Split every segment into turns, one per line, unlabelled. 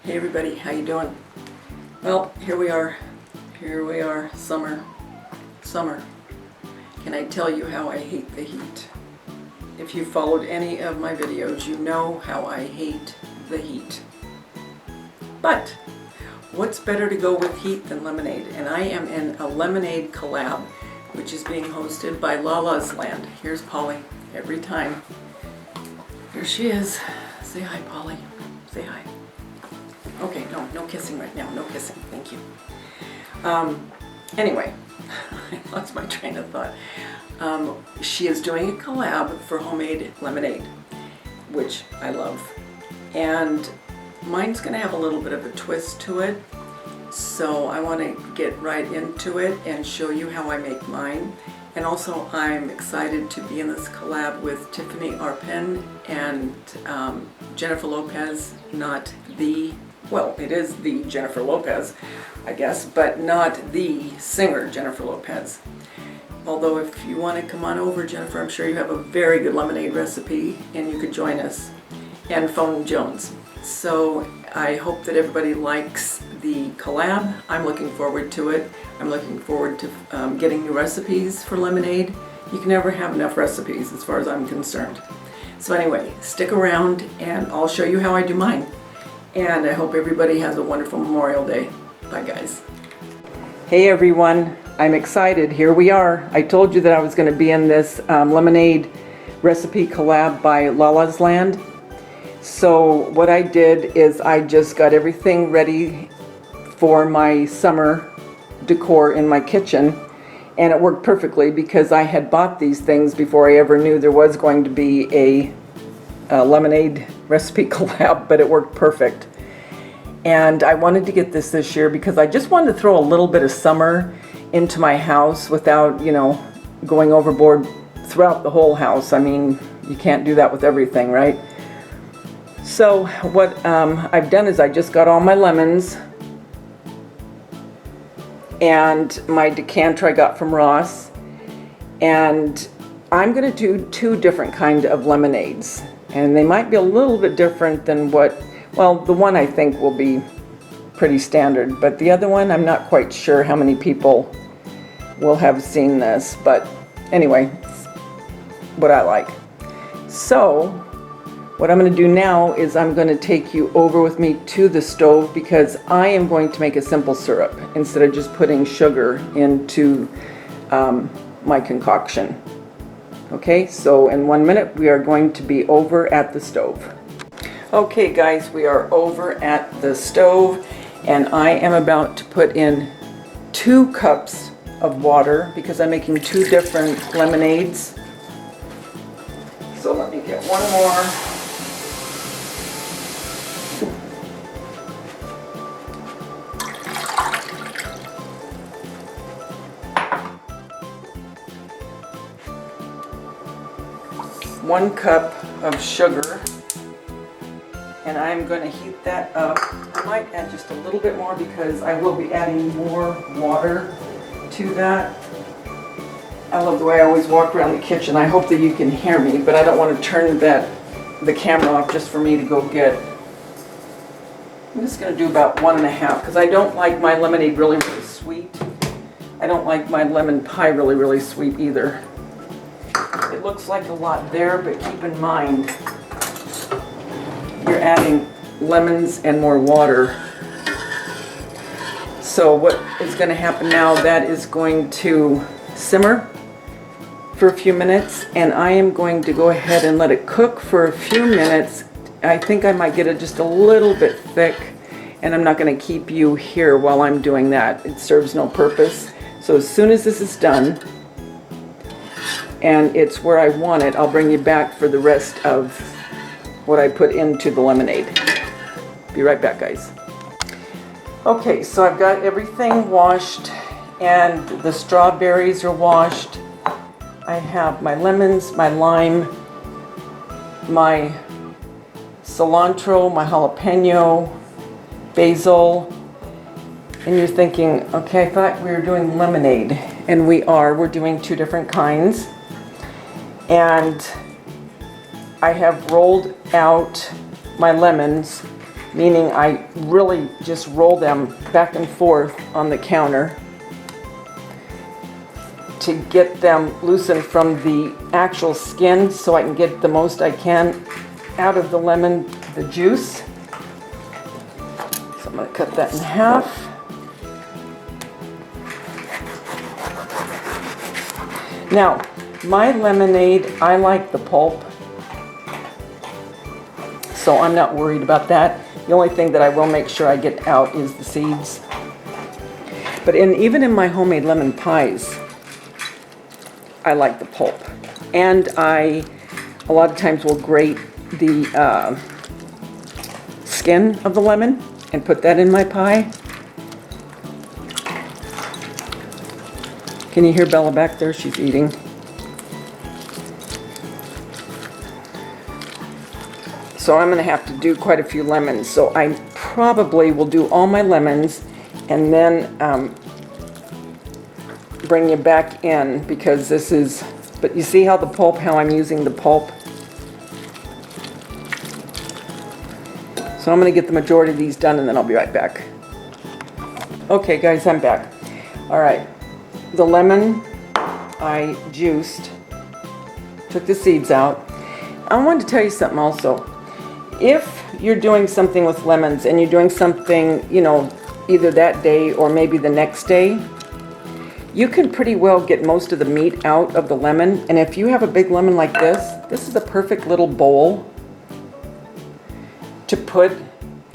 Hey everybody, how you doing? Well, here we are, summer. Can I tell you how I hate the heat? If you followed any of my videos, you know how I hate the heat. But what's better to go with heat than lemonade? And I am in a Lemonade Collab, which is being hosted by Lala's Land. Here's Polly, every time. Here she is. Say hi, Polly. Say hi. Okay, no kissing right now. No kissing. Thank you. Anyway, I lost my train of thought. She is doing a collab for homemade lemonade, which I love. And mine's going to have a little bit of a twist to it. So I want to get right into it and show you how I make mine. And also I'm excited to be in this collab with Tiffany Arpen and Jennifer Lopez, not the, well, it is the Jennifer Lopez, I guess, but not the singer Jennifer Lopez. Although if you want to come on over, Jennifer, I'm sure you have a very good lemonade recipe and you could join us. And Phone Jones. So I hope that everybody likes the collab. I'm looking forward to it. I'm looking forward to getting new recipes for lemonade. You can never have enough recipes as far as I'm concerned. So anyway, stick around and I'll show you how I do mine. And I hope everybody has a wonderful Memorial Day. Bye guys. Hey everyone, I'm excited. Here we are. I told you that I was going to be in this Lemonade Recipe Collab by Lala's Land. So what I did is I just got everything ready for my summer decor in my kitchen, and it worked perfectly because I had bought these things before I ever knew there was going to be a lemonade recipe collab, but it worked perfect. And I wanted to get this year because I just wanted to throw a little bit of summer into my house without, you know, going overboard throughout the whole house. I mean, you can't do that with everything, right? So what I've done is I just got all my lemons and my decanter I got from Ross, and I'm going to do two different kinds of lemonades, and they might be a little bit different than what, well, the one I think will be pretty standard, but the other one I'm not quite sure how many people will have seen this, but anyway, it's what I like. So what I'm going to do now is I'm going to take you over with me to the stove because I am going to make a simple syrup instead of just putting sugar into my concoction. Okay, so in 1 minute we are going to be over at the stove. Okay guys, we are over at the stove and I am about to put in 2 cups of water because I'm making 2 different lemonades. So let me get one more. One cup of sugar, and I'm going to heat that up. I might add just a little bit more because I will be adding more water to that. I love the way I always walk around the kitchen. I hope that you can hear me, but I don't want to turn the camera off just for me to go get. I'm just going to do about 1.5 because I don't like my lemonade really sweet. I don't like my lemon pie really sweet either. It looks like a lot there, but keep in mind you're adding lemons and more water. So what is going to happen now, that is going to simmer for a few minutes, and I am going to go ahead and let it cook for a few minutes. I think I might get it just a little bit thick, and I'm not going to keep you here while I'm doing that. It serves no purpose. So as soon as this is done, and it's where I want it, I'll bring you back for the rest of what I put into the lemonade. Be right back, guys. Okay, so I've got everything washed and the strawberries are washed. I have my lemons, my lime, my cilantro, my jalapeno, basil, and you're thinking, okay, I thought we were doing lemonade, and we are. We're doing 2 different kinds. And I have rolled out my lemons meaning I really just roll them back and forth on the counter to get them loosened from the actual skin so I can get the most I can out of the lemon, the juice. So I'm going to cut that in half. Now, my lemonade, I like the pulp, so I'm not worried about that. The only thing that I will make sure I get out is the seeds. But even in my homemade lemon pies, I like the pulp. And I, a lot of times, will grate the skin of the lemon and put that in my pie. Can you hear Bella back there? She's eating. So I'm going to have to do quite a few lemons. So I probably will do all my lemons and then bring you back in, because this is, but you see how the pulp, how I'm using the pulp? So I'm going to get the majority of these done and then I'll be right back. Okay guys, I'm back. All right. The lemon I juiced, took the seeds out. I wanted to tell you something also. If you're doing something with lemons and you're doing something, you know, either that day or maybe the next day, you can pretty well get most of the meat out of the lemon. And if you have a big lemon like this is a perfect little bowl to put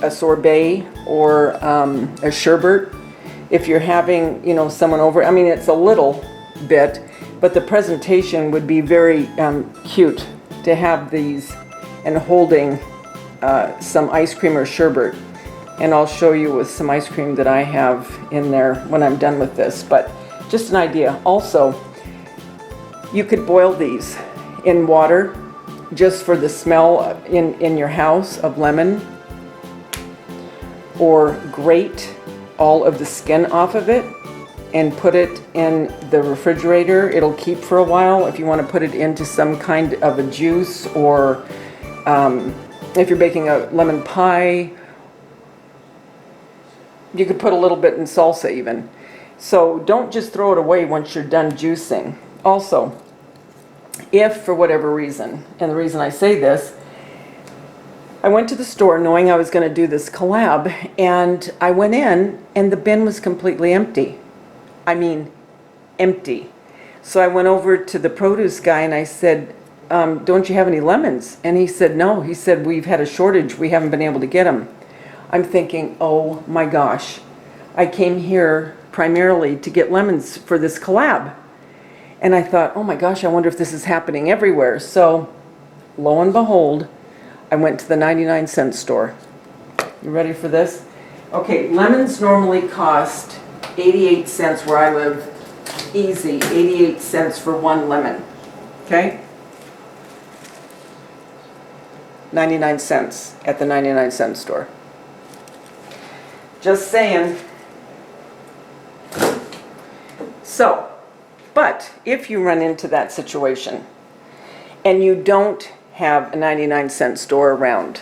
a sorbet or a sherbet. If you're having, you know, someone over, I mean, it's a little bit, but the presentation would be very cute to have these and holding some ice cream or sherbet. And I'll show you with some ice cream that I have in there when I'm done with this. But just an idea. Also, you could boil these in water just for the smell in your house of lemon, or grate all of the skin off of it and put it in the refrigerator. It'll keep for a while. If you want to put it into some kind of a juice, or if you're baking a lemon pie, you could put a little bit in salsa even. So don't just throw it away once you're done juicing. Also, if for whatever reason, and the reason I say this, I went to the store knowing I was going to do this collab, and I went in and the bin was completely empty. I mean, empty. So I went over to the produce guy and I said, don't you have any lemons? And he said, no. He said, we've had a shortage. We haven't been able to get them. I'm thinking, oh my gosh. I came here primarily to get lemons for this collab. And I thought, oh my gosh, I wonder if this is happening everywhere. So lo and behold, I went to the 99-cent store. You ready for this? Okay, lemons normally cost 88 cents where I live. Easy, 88 cents for one lemon. Okay? 99 cents at the 99-cent store. Just saying. So, but if you run into that situation and you don't have a 99-cent store around,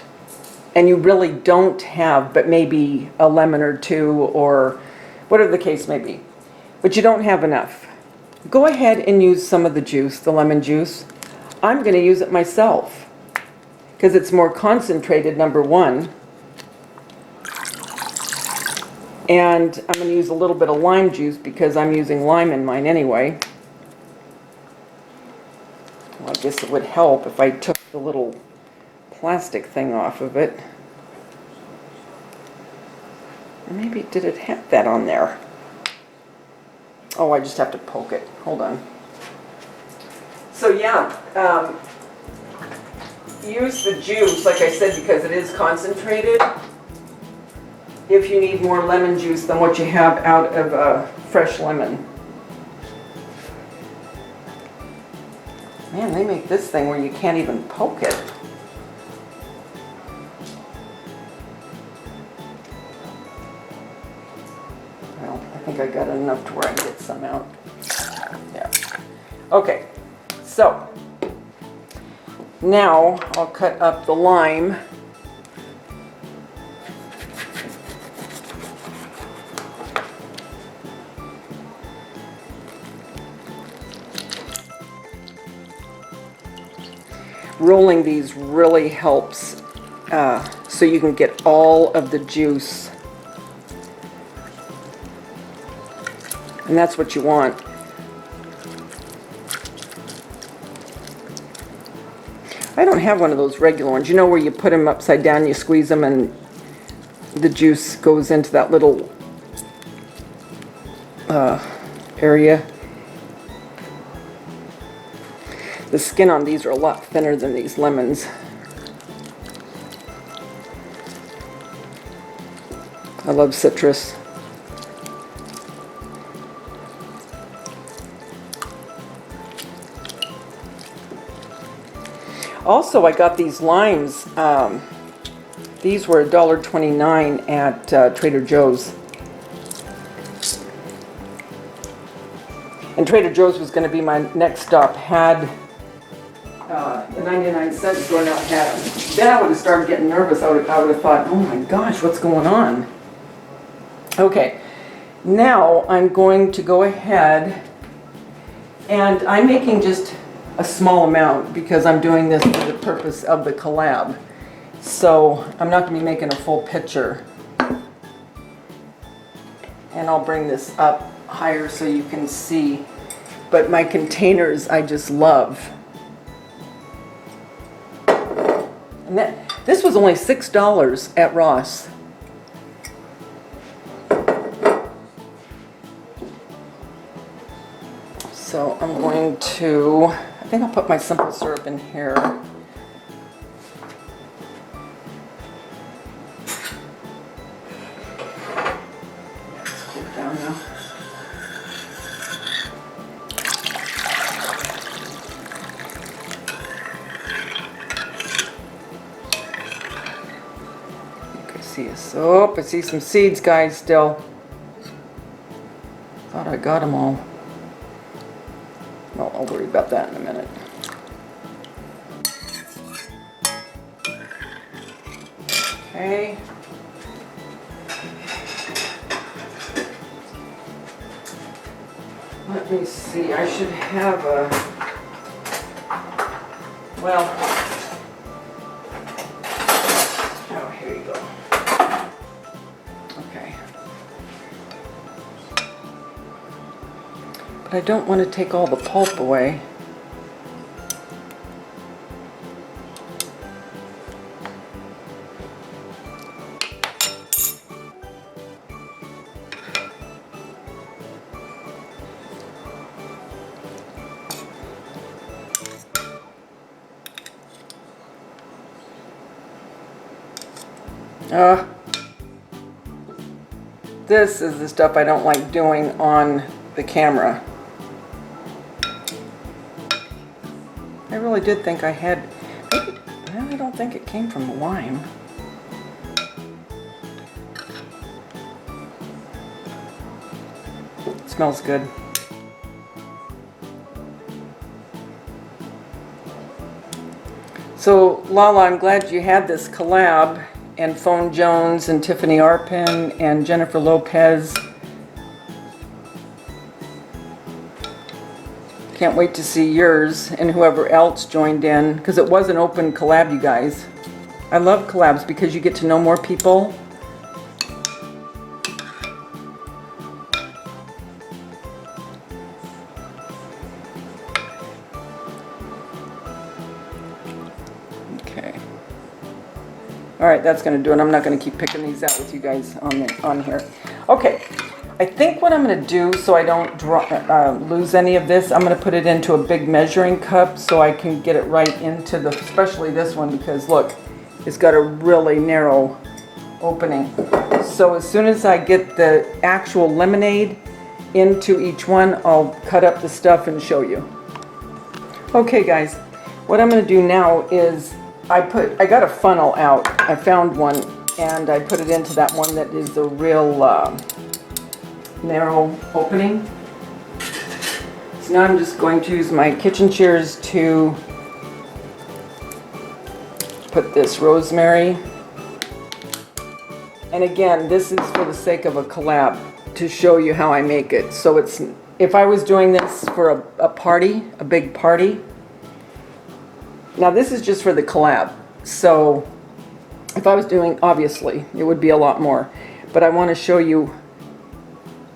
and you really don't have but maybe a lemon or two, or whatever the case may be, but you don't have enough, go ahead and use some of the juice, the lemon juice. I'm going to use it myself because it's more concentrated, number one, and I'm going to use a little bit of lime juice because I'm using lime in mine anyway. Well, I guess it would help if I took the little plastic thing off of it. Or maybe, did it have that on there? Oh, I just have to poke it. Hold on. So yeah, use the juice, like I said, because it is concentrated. If you need more lemon juice than what you have out of a fresh lemon. Man, they make this thing where you can't even poke it. Well, I think I got enough to where I can get some out. Yeah. Okay, so now I'll cut up the lime. rolling these really helps so you can get all of the juice. And that's what you want. I don't have one of those regular ones. You know where you put them upside down, you squeeze them, and the juice goes into that little area. The skin on these are a lot thinner than these lemons. I love citrus. Also, I got these limes. These were $1.29 at Trader Joe's. And Trader Joe's was going to be my next stop. Had the 99-cent store not had them. Then I would have started getting nervous. I would have thought, oh my gosh, what's going on? Okay, now I'm going to go ahead, and I'm making just a small amount because I'm doing this for the purpose of the collab. So I'm not going to be making a full pitcher. And I'll bring this up higher so you can see. But my containers I just love. And this was only $6 at Ross. So I'm going to, I think I'll put my simple syrup in here. Let's cool it down now. Oh, I see some seeds, guys, still. Thought I got them all. Well, I'll worry about that in a minute. Okay. Let me see, I should have a, well, oh, here you go. Okay. But I don't want to take all the pulp away. This is the stuff I don't like doing on the camera. I really did think I had, maybe, well, I don't think it came from the lime. It smells good. So Lala, I'm glad you had this collab, and Phone Jones and Tiffany Arpin and Jennifer Lopez. Can't wait to see yours and whoever else joined in, because it was an open collab, you guys. I love collabs because you get to know more people. Okay. All right, that's going to do it. I'm not going to keep picking these out with you guys on here. Okay, I think what I'm going to do so I don't lose any of this, I'm going to put it into a big measuring cup so I can get it right into the, especially this one, because look, it's got a really narrow opening. So as soon as I get the actual lemonade into each one, I'll cut up the stuff and show you. Okay guys, what I'm going to do now is I got a funnel out. I found one and I put it into that one that is the real narrow opening. So now I'm just going to use my kitchen shears to put this rosemary. And again, this is for the sake of a collab to show you how I make it. So it's, if I was doing this for a party, a big party, Now this is just for the collab. So if I was doing, obviously, it would be a lot more. But I want to show you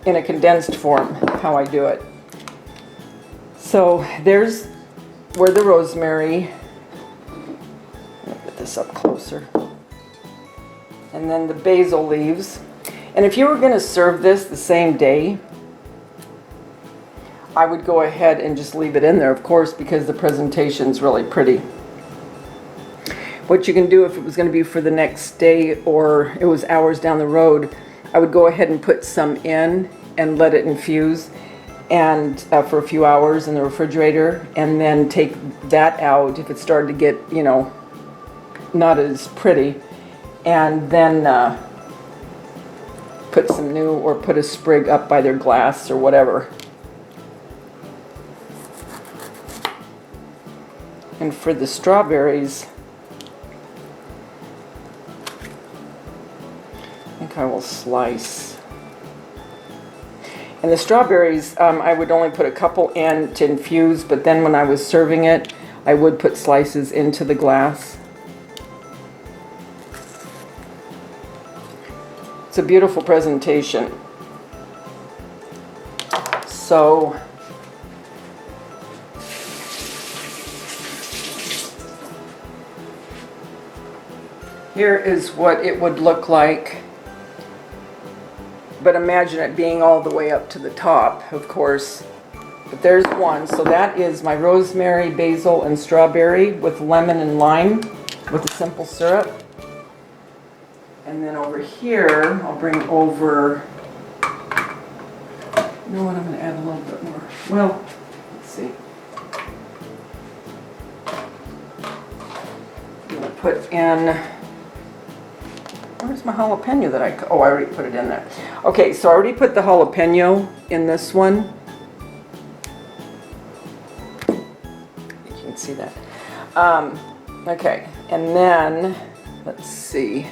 in a condensed form how I do it. So there's where the rosemary, let me get this up closer, and then the basil leaves. And if you were going to serve this the same day, I would go ahead and just leave it in there, of course, because the presentation's really pretty. What you can do if it was going to be for the next day or it was hours down the road, I would go ahead and put some in and let it infuse and for a few hours in the refrigerator, and then take that out if it started to get, you know, not as pretty, and then put some new, or put a sprig up by their glass or whatever. And for the strawberries, I think I will slice. And the strawberries, I would only put a couple in to infuse, but then when I was serving it, I would put slices into the glass. It's a beautiful presentation. So here is what it would look like. But imagine it being all the way up to the top, of course. But there's one. So that is my rosemary, basil, and strawberry with lemon and lime with a simple syrup. And then over here, I'll bring over, you know what, I'm going to add a little bit more. Well, let's see. I'm going to put in, where's my jalapeno that I already put it in there. Okay, so I already put the jalapeno in this one. You can see that. Okay, and then, let's see.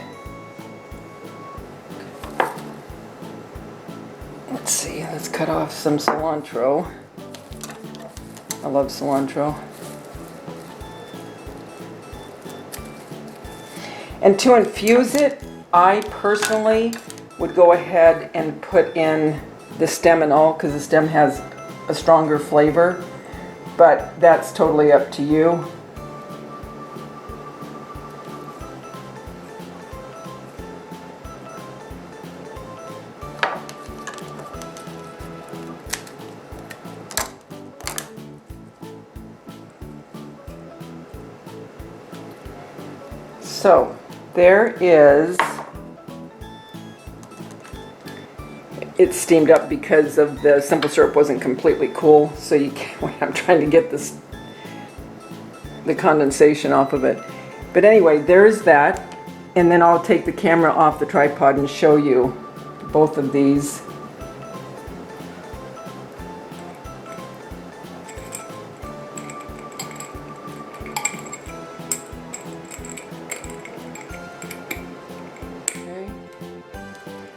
Let's cut off some cilantro. I love cilantro. And to infuse it, I personally would go ahead and put in the stem and all, because the stem has a stronger flavor, but that's totally up to you. So there is, it's steamed up because of the simple syrup wasn't completely cool, so you can't, I'm trying to get this, the condensation off of it. But anyway, there's that, and then I'll take the camera off the tripod and show you both of these.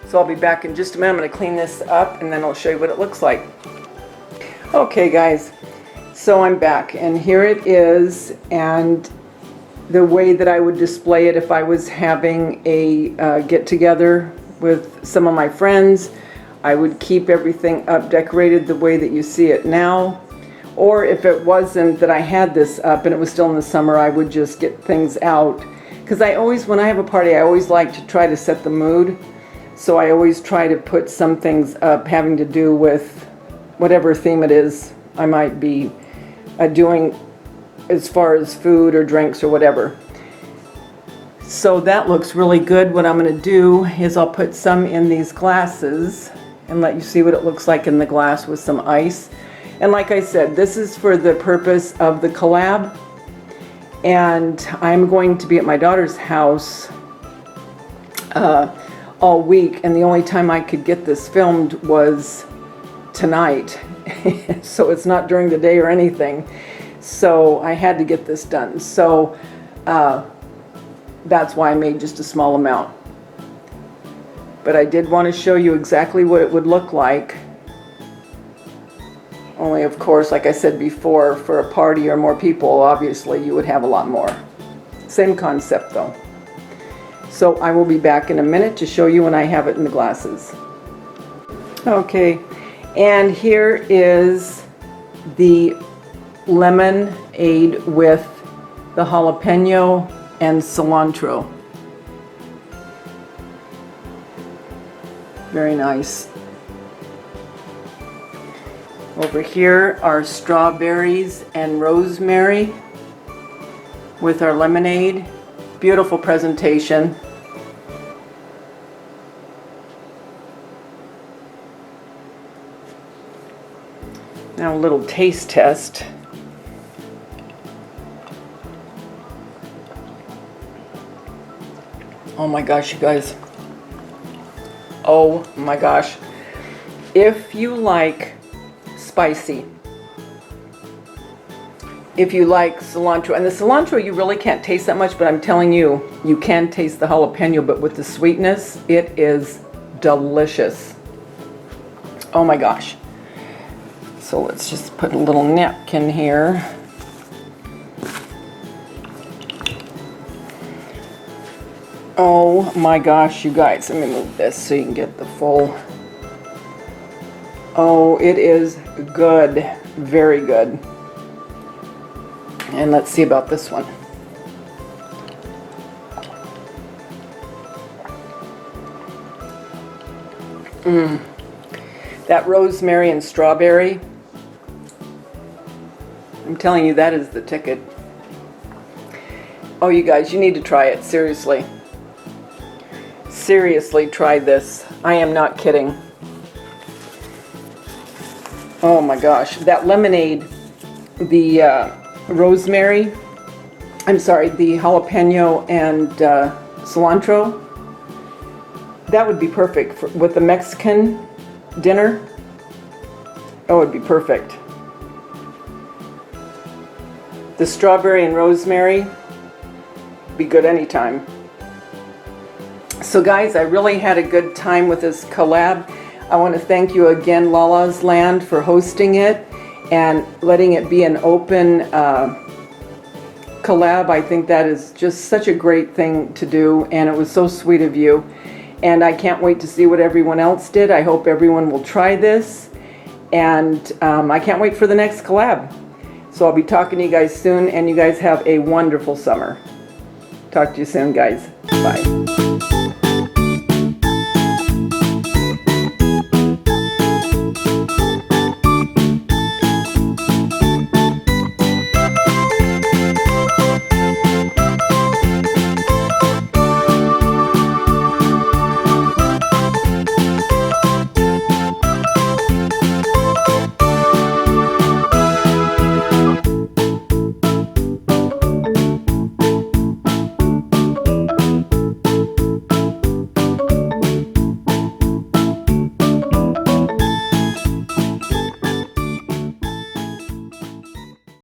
So I'll be back in just a minute. I'm going to clean this up and then I'll show you what it looks like. Okay guys, so I'm back and here it is, and the way that I would display it if I was having a get-together with some of my friends, I would keep everything up decorated the way that you see it now. Or if it wasn't that I had this up and it was still in the summer, I would just get things out. Because I always, when I have a party, I always like to try to set the mood. So I always try to put some things up having to do with whatever theme it is I might be doing as far as food or drinks or whatever. So that looks really good. What I'm going to do is I'll put some in these glasses and let you see what it looks like in the glass with some ice. And like I said, this is for the purpose of the collab. And I'm going to be at my daughter's house all week, and the only time I could get this filmed was tonight. So it's not during the day or anything. So I had to get this done. So that's why I made just a small amount. But I did want to show you exactly what it would look like. Only, of course, like I said before, for a party or more people, obviously you would have a lot more. Same concept though. So I will be back in a minute to show you when I have it in the glasses. Okay, and here is the lemonade with the jalapeno and cilantro. Very nice. Over here are strawberries and rosemary with our lemonade. Beautiful presentation. Now a little taste test. Oh my gosh, you guys. Oh my gosh. If you like spicy, if you like cilantro, and the cilantro you really can't taste that much, but I'm telling you, you can taste the jalapeno, but with the sweetness, it is delicious. Oh my gosh. So let's just put a little napkin here. Oh my gosh, you guys, let me move this so you can get the full. Oh, it is good, very good. And let's see about this one. That rosemary and strawberry, I'm telling you, that is the ticket. Oh, you guys, you need to try it, seriously. Seriously, try this. I am not kidding. Oh my gosh, that lemonade, the rosemary, I'm sorry, the jalapeno and cilantro, that would be perfect with the Mexican dinner. Oh, it would be perfect. The strawberry and rosemary, be good anytime. So guys, I really had a good time with this collab. I want to thank you again, Lala's Land, for hosting it and letting it be an open collab. I think that is just such a great thing to do, and it was so sweet of you. And I can't wait to see what everyone else did. I hope everyone will try this, and I can't wait for the next collab. So I'll be talking to you guys soon, and you guys have a wonderful summer. Talk to you soon, guys. Bye.